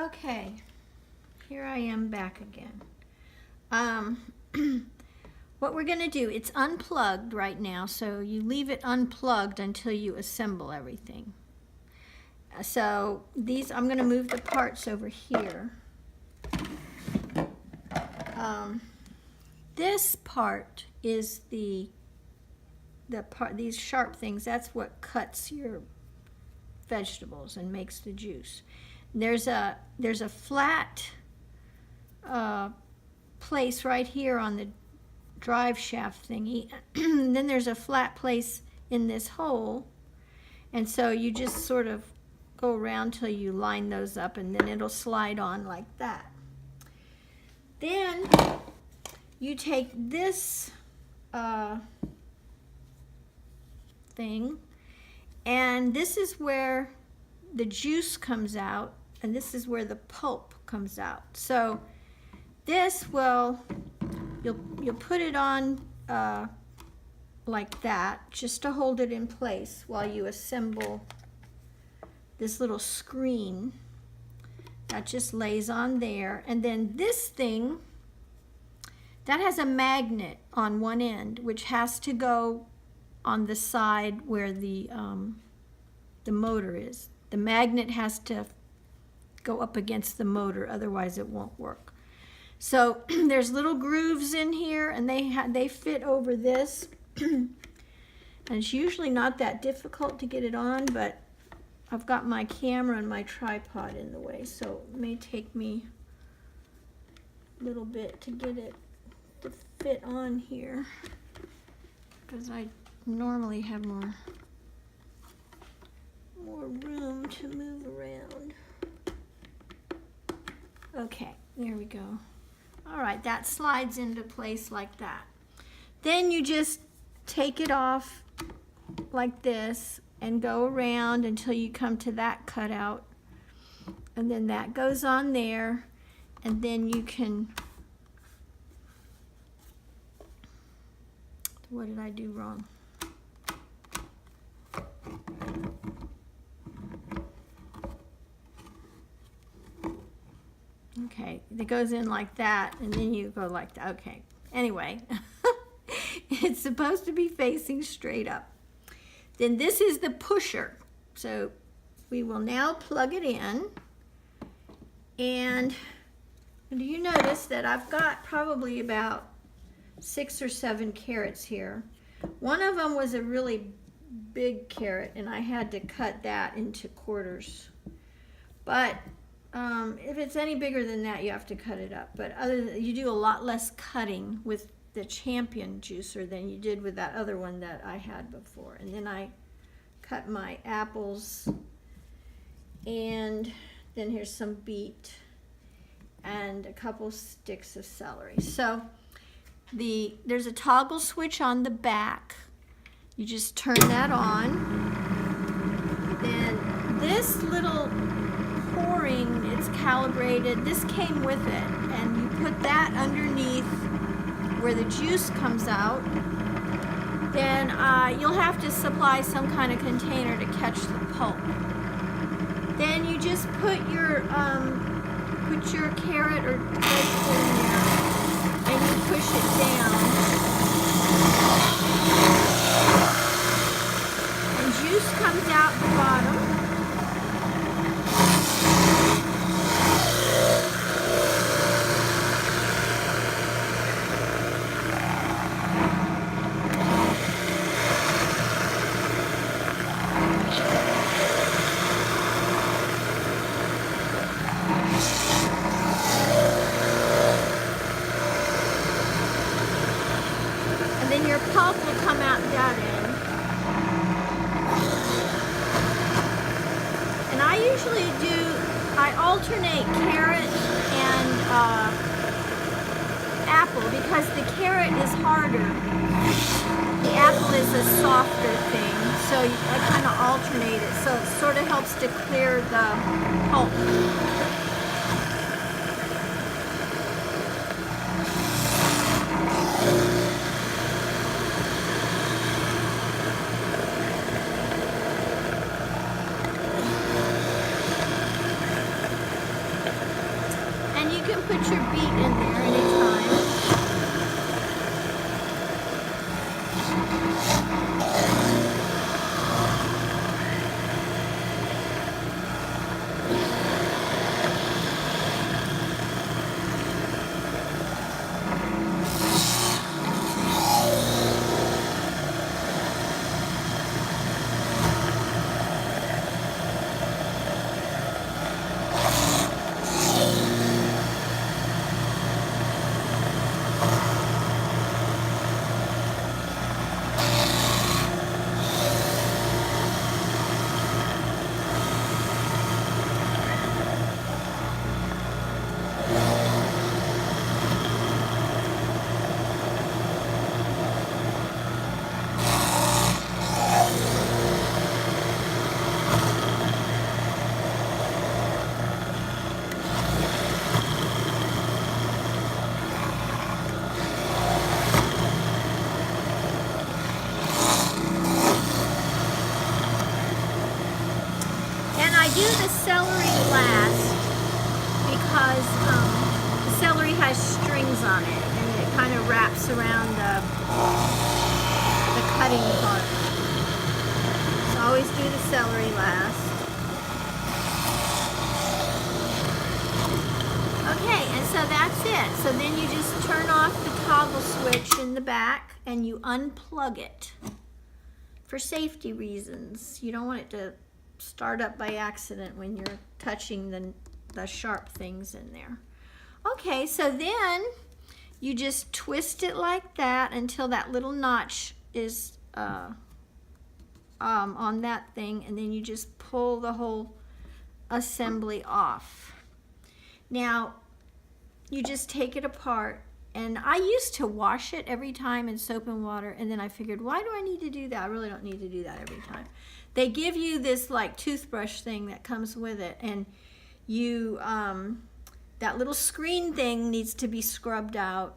Okay, here I am back again. What we're going to do, it's unplugged right now, so you leave it unplugged until you assemble everything. So these, I'm going to move the parts over here. This part is the part, these sharp things, that's what cuts your vegetables and makes the juice. There's a flat place right here on the drive shaft thingy. And then there's a flat place in this hole, and so you just sort of go around till you line those up, and then it'll slide on like that. Then you take this thing, and this is where the juice comes out, and this is where the pulp comes out. So this will, you'll put it on like that, just to hold it in place while you assemble this little screen. That just lays on there. And then this thing, that has a magnet on one end, which has to go on the side where the motor is. The magnet has to go up against the motor, otherwise it won't work. So there's little grooves in here, and they fit over this. And it's usually not that difficult to get it on, but I've got my camera and my tripod in the way, so it may take me a little bit to get it to fit on here, because I normally have more room to move around. Okay, there we go. All right, that slides into place like that. Then you just take it off like this and go around until you come to that cutout. And then that goes on there, and then you can, what did I do wrong? Okay, it goes in like that, and then you go like that. Okay, anyway, it's supposed to be facing straight up. Then this is the pusher. So we will now plug it in. And do you notice that I've got probably about 6 or 7 carrots here. One of them was a really big carrot, and I had to cut that into quarters. But if it's any bigger than that, you have to cut it up. But you do a lot less cutting with the Champion juicer than you did with that other one that I had before. And then I cut my apples, and then here's some beet and a couple sticks of celery. So there's a toggle switch on the back. You just turn that on. Then this little pouring, it's calibrated. This came with it, and you put that underneath where the juice comes out. Then you'll have to supply some kind of container to catch the pulp. Then you just put your carrot or vegetable in there, and you push it down. And juice comes out the bottom. And then your pulp will come out that end. And I usually I alternate carrot and apple, because the carrot is harder. The apple is a softer thing, so I kind of alternate it, so it sort of helps to clear the pulp. put your beet in there anytime. Do the celery last because the celery has strings on it and it kind of wraps around the cutting part. So always do the celery last. Okay, and so that's it. So then you just turn off the toggle switch in the back and you unplug it for safety reasons. You don't want it to start up by accident when you're touching the sharp things in there. Okay, so then you just twist it like that until that little notch is on that thing, and then you just pull the whole assembly off. Now you just take it apart, and I used to wash it every time in soap and water, and then I figured, why do I need to do that? I really don't need to do that every time. They give you this like toothbrush thing that comes with it, and you that little screen thing needs to be scrubbed out,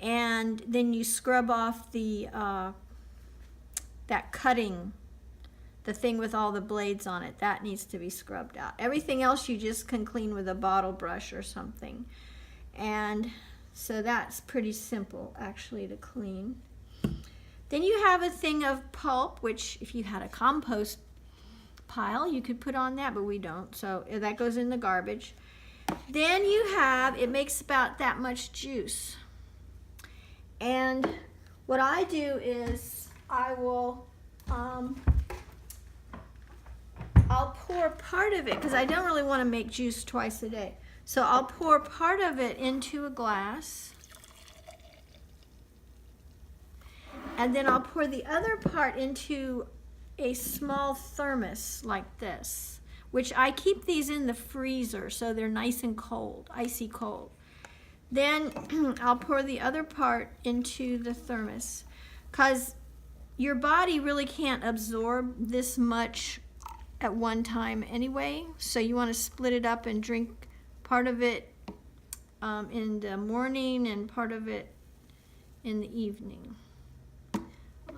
and then you scrub off the that cutting, the thing with all the blades on it, that needs to be scrubbed out. Everything else you just can clean with a bottle brush or something, and so that's pretty simple actually to clean. Then you have a thing of pulp, which if you had a compost pile, you could put on that, but we don't, so that goes in the garbage. Then you have, it makes about that much juice. And what I do is I will, I'll pour part of it, because I don't really want to make juice twice a day. So I'll pour part of it into a glass. And then I'll pour the other part into a small thermos like this, which I keep these in the freezer so they're nice and cold, icy cold. Then I'll pour the other part into the thermos, because your body really can't absorb this much at one time anyway, so you want to split it up and drink part of it in the morning and part of it in the evening.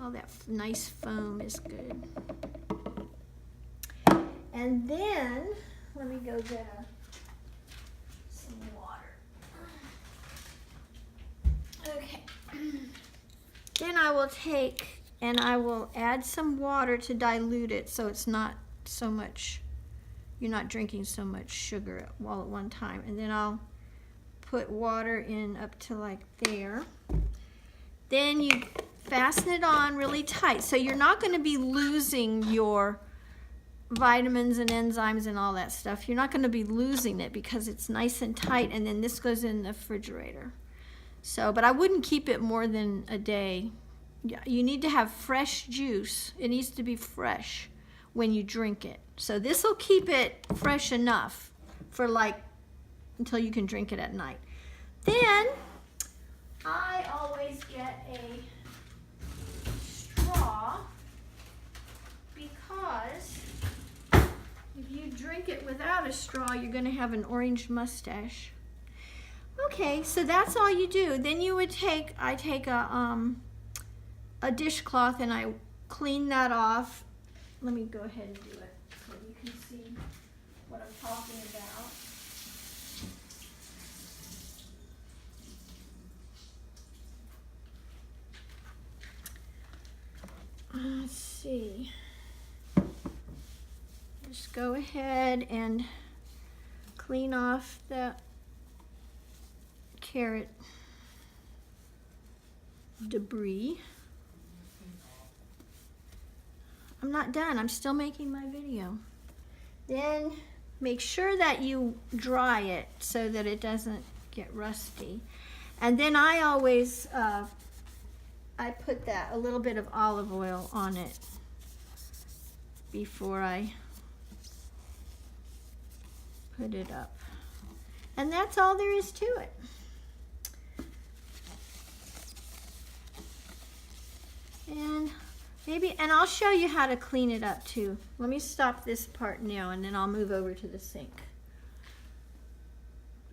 Oh, that nice foam is good. And then, let me go get some water. Okay. Then I will take and I will add some water to dilute it so it's not so much, you're not drinking so much sugar all at one time. And then I'll put water in up to like there. Then you fasten it on really tight. So you're not going to be losing your vitamins and enzymes and all that stuff. You're not going to be losing it because it's nice and tight, and then this goes in the refrigerator. So, but I wouldn't keep it more than a day. You need to have fresh juice. It needs to be fresh when you drink it. So this will keep it fresh enough for like until you can drink it at night. Then I always get a straw, because if you drink it without a straw, you're going to have an orange mustache. Okay, so that's all you do. Then you would take, I take a dishcloth and I clean that off. Let me go ahead and do it so you can see what I'm talking about. Just go ahead and clean off the carrot debris. I'm not done, I'm still making my video. Then make sure that you dry it so that it doesn't get rusty. And then I always, I put a little bit of olive oil on it before I put it up. And that's all there is to it. And I'll show you how to clean it up too. Let me stop this part now and then I'll move over to the sink.